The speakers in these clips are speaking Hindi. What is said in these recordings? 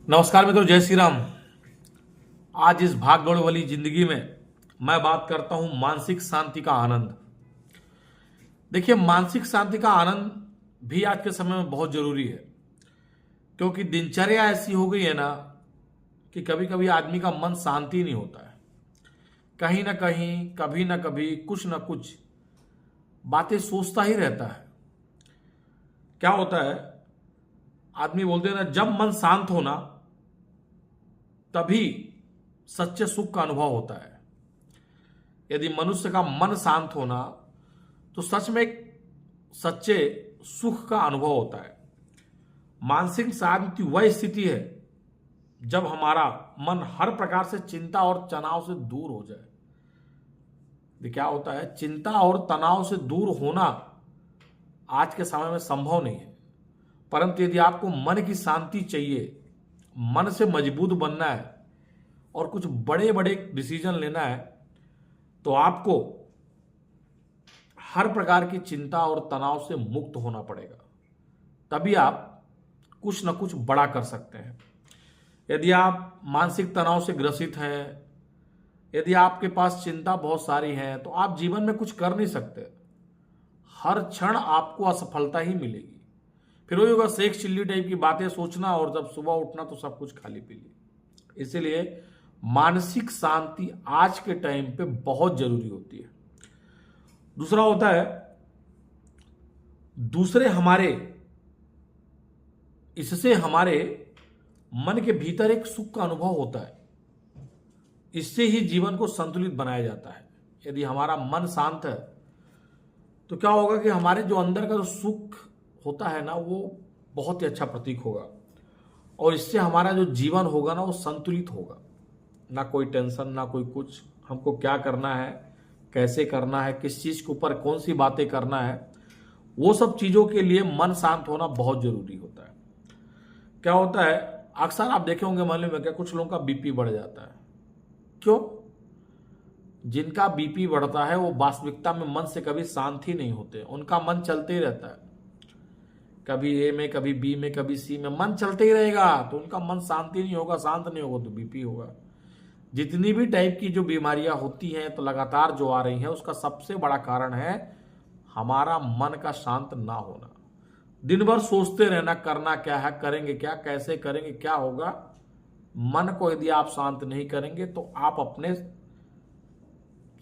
नमस्कार मित्रों, जय श्री राम। आज इस भागदौड़ वाली जिंदगी में मैं बात करता हूं मानसिक शांति का आनंद। देखिए, मानसिक शांति का आनंद भी आज के समय में बहुत जरूरी है, क्योंकि दिनचर्या ऐसी हो गई है ना कि कभी कभी आदमी का मन शांति नहीं होता है। कहीं ना कहीं, कभी ना कभी, कुछ ना कुछ बातें सोचता ही रहता है। क्या होता है, आदमी बोलते हैं ना, जब मन शांत होना तभी सच्चे सुख का अनुभव होता है। यदि मनुष्य का मन शांत होना तो सच में एक सच्चे सुख का अनुभव होता है। मानसिक शांति वह स्थिति है जब हमारा मन हर प्रकार से चिंता और तनाव से दूर हो जाए। क्या होता है, चिंता और तनाव से दूर होना आज के समय में संभव नहीं है, परंतु यदि आपको मन की शांति चाहिए, मन से मजबूत बनना है और कुछ बड़े बड़े डिसीजन लेना है, तो आपको हर प्रकार की चिंता और तनाव से मुक्त होना पड़ेगा। तभी आप कुछ ना कुछ बड़ा कर सकते हैं। यदि आप मानसिक तनाव से ग्रसित हैं, यदि आपके पास चिंता बहुत सारी है, तो आप जीवन में कुछ कर नहीं सकते। हर क्षण आपको असफलता ही मिलेगी। फिर वही होगा, शेख चिल्ली टाइप की बातें सोचना और जब सुबह उठना तो सब कुछ खाली पीली। इसीलिए मानसिक शांति आज के टाइम पे बहुत जरूरी होती है। दूसरा होता है, इससे हमारे मन के भीतर एक सुख का अनुभव होता है। इससे ही जीवन को संतुलित बनाया जाता है। यदि हमारा मन शांत है तो क्या होगा कि हमारे जो अंदर का जो सुख होता है ना, वो बहुत ही अच्छा प्रतीक होगा और इससे हमारा जो जीवन होगा ना, वो संतुलित होगा। ना कोई टेंशन, ना कोई कुछ। हमको क्या करना है, कैसे करना है, किस चीज के ऊपर कौन सी बातें करना है, वो सब चीजों के लिए मन शांत होना बहुत जरूरी होता है। क्या होता है, अक्सर आप देखे होंगे मालूम है क्या, कुछ लोगों का बीपी बढ़ जाता है। क्यों? जिनका बीपी बढ़ता है वो वास्तविकता में मन से कभी शांत ही नहीं होते। उनका मन चलते ही रहता है, कभी ए में, कभी बी में, कभी सी में, मन चलते ही रहेगा। तो उनका मन शांति नहीं होगा, शांत नहीं होगा तो बीपी होगा। जितनी भी टाइप की जो बीमारियां होती हैं तो लगातार जो आ रही हैं, उसका सबसे बड़ा कारण है हमारा मन का शांत ना होना। दिन भर सोचते रहना, करना क्या है, करेंगे क्या, कैसे करेंगे, क्या होगा। मन को यदि आप शांत नहीं करेंगे तो आप अपने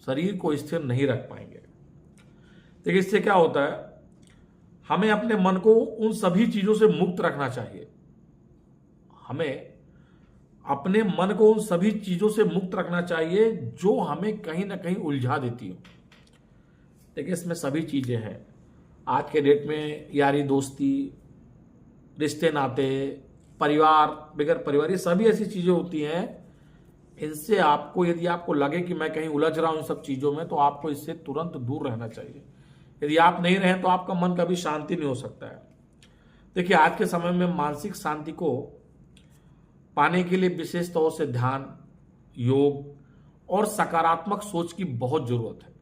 शरीर को स्थिर नहीं रख पाएंगे। देखिए, इससे क्या होता है, हमें अपने मन को उन सभी चीजों से मुक्त रखना चाहिए। हमें अपने मन को उन सभी चीजों से मुक्त रखना चाहिए जो हमें कहीं ना कहीं उलझा देती हो। देखिए, इसमें सभी चीजें हैं। आज के डेट में यारी दोस्ती, रिश्ते नाते, परिवार, बगैर परिवार, ये सभी ऐसी चीजें होती हैं। इनसे आपको, यदि आपको लगे कि मैं कहीं उलझ रहा हूं इन सब चीजों में, तो आपको इससे तुरंत दूर रहना चाहिए। यदि आप नहीं रहें तो आपका मन कभी शांति नहीं हो सकता है। देखिए, आज के समय में मानसिक शांति को पाने के लिए विशेष तौर से ध्यान, योग और सकारात्मक सोच की बहुत जरूरत है।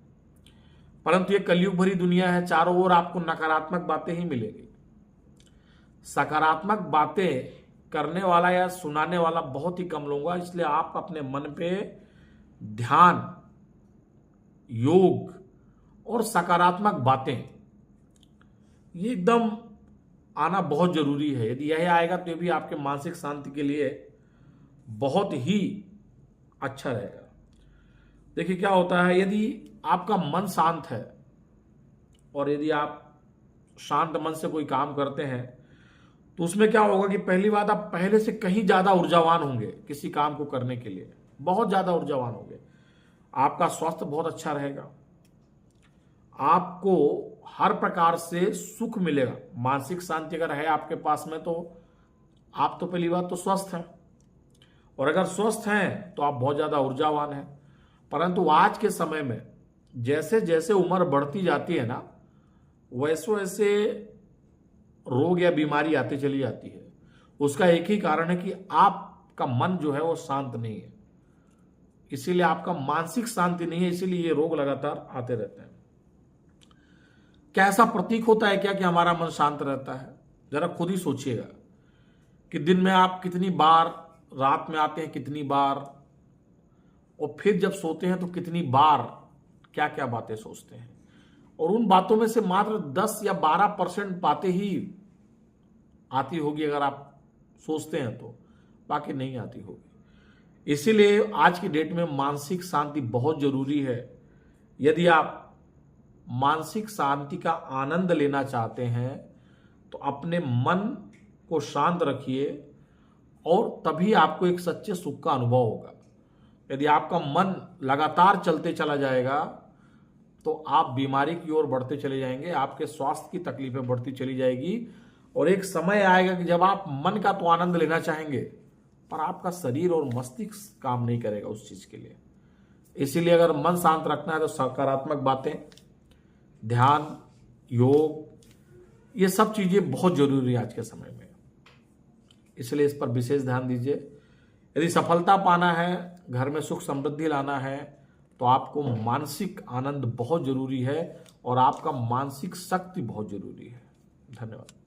परंतु ये कलयुग भरी दुनिया है, चारों ओर आपको नकारात्मक बातें ही मिलेगी। सकारात्मक बातें करने वाला या सुनाने वाला बहुत ही कम लोग हैं। इसलिए आप अपने मन पे ध्यान, योग और सकारात्मक बातें, ये एकदम आना बहुत जरूरी है। यदि यह आएगा तो ये भी आपके मानसिक शांति के लिए बहुत ही अच्छा रहेगा। देखिए, क्या होता है, यदि आपका मन शांत है और यदि आप शांत मन से कोई काम करते हैं तो उसमें क्या होगा कि पहली बात, आप पहले से कहीं ज्यादा ऊर्जावान होंगे किसी काम को करने के लिए, बहुत ज्यादा ऊर्जावान होंगे। आपका स्वास्थ्य बहुत अच्छा रहेगा, आपको हर प्रकार से सुख मिलेगा। मानसिक शांति अगर है आपके पास में तो आप तो पहली बात तो स्वस्थ हैं, और अगर स्वस्थ हैं तो आप बहुत ज्यादा ऊर्जावान हैं। परंतु आज के समय में जैसे जैसे उम्र बढ़ती जाती है ना, वैसे वैसे रोग या बीमारी आती चली जाती है। उसका एक ही कारण है कि आपका मन जो है वो शांत नहीं है। इसीलिए आपका मानसिक शांति नहीं है, इसीलिए ये रोग लगातार आते रहते हैं। क्या ऐसा प्रतीक होता है क्या कि हमारा मन शांत रहता है? जरा खुद ही सोचिएगा। कि दिन में आप कितनी बार, रात में आते हैं कितनी बार, और फिर जब सोते हैं तो कितनी बार क्या क्या बातें सोचते हैं। और उन बातों में से मात्र 10 या 12% बातें ही आती होगी अगर आप सोचते हैं तो, बाकी नहीं आती होगी। इसीलिए आज की डेट में मानसिक शांति बहुत जरूरी है। यदि आप मानसिक शांति का आनंद लेना चाहते हैं तो अपने मन को शांत रखिए और तभी आपको एक सच्चे सुख का अनुभव होगा। यदि आपका मन लगातार चलते चला जाएगा तो आप बीमारी की ओर बढ़ते चले जाएंगे, आपके स्वास्थ्य की तकलीफें बढ़ती चली जाएगी और एक समय आएगा कि जब आप मन का तो आनंद लेना चाहेंगे पर आपका शरीर और मस्तिष्क काम नहीं करेगा उस चीज के लिए। इसीलिए अगर मन शांत रखना है तो सकारात्मक बातें, ध्यान, योग, ये सब चीजें बहुत जरूरी है आज के समय में। इसलिए इस पर विशेष ध्यान दीजिए। यदि सफलता पाना है, घर में सुख समृद्धि लाना है तो आपको मानसिक आनंद बहुत जरूरी है और आपका मानसिक शक्ति बहुत जरूरी है। धन्यवाद।